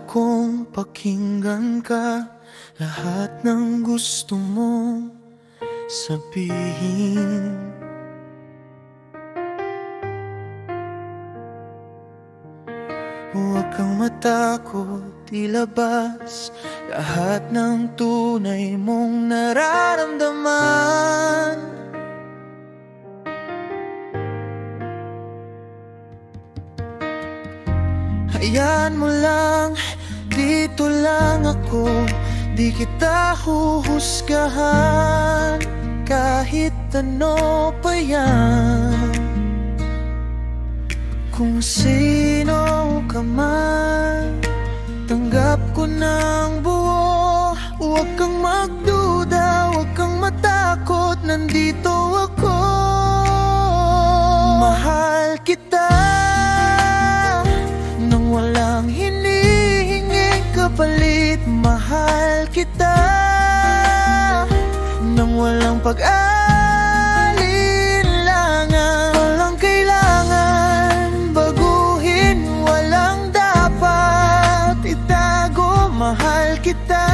kong pakinggan ka, lahat ng gusto mong sabihin. Huwag kang matakot, ilabas lahat ng tunay mong nararamdaman. Hayaan mo lang, dito lang ako, di kita huhusgahan. Kahit ano pa yan, kung sino ka man, tanggap ko ng buo. Huwag kang magduda, huwag kang matakot, nandito ako. Mahal kita nang walang hinihinging kapalit. Mahal kita nang walang pag-alinlangan. Walang kailangan baguhin, walang dapat itago. Mahal kita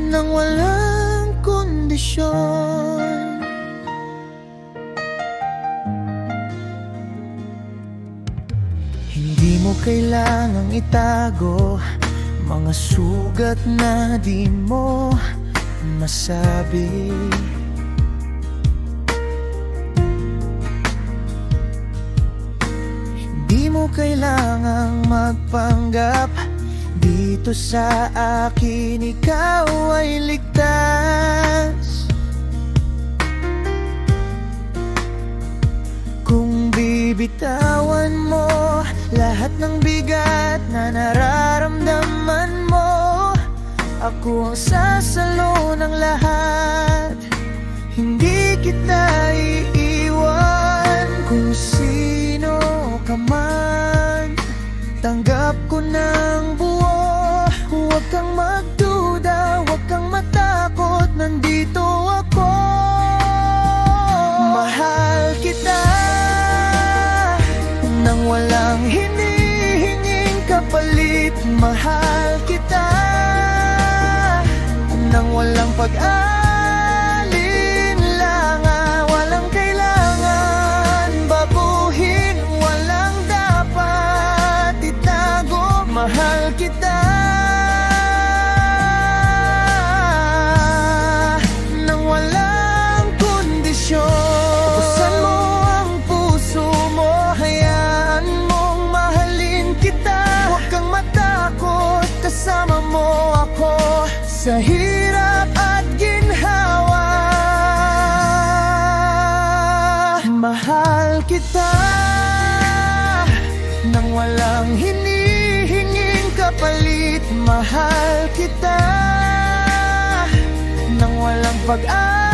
nang walang kondisyon. Hindi mo kailangang itago mga sugat na di mo masabi. Hindi mo kailangang magpanggap, dito sa akin ikaw ay ligtas. Kung bibitawan mo lahat ng bigat na nararamdaman mo, ako ang sasalo ng lahat. Hindi kita iiwan. Kung sino ka man, tanggap ko ng buo. Huwag kang magduda, huwag kang matakot, nandito ako. Mahal kita nang walang hinihinging kapalit. Mahal kita nang walang pag-alinlangan. Walang kailangan baguhin, walang dapat itago. Mahal kita nang walang kondisyon. Buksan mo ang puso mo, hayaan mong mahalin kita. Huwag kang matakot, kasama mo ako sa hirap at ginhawa. Mahal kita nang walang hinihinging kapalit. Mahal kita nang walang pag-alinlangan.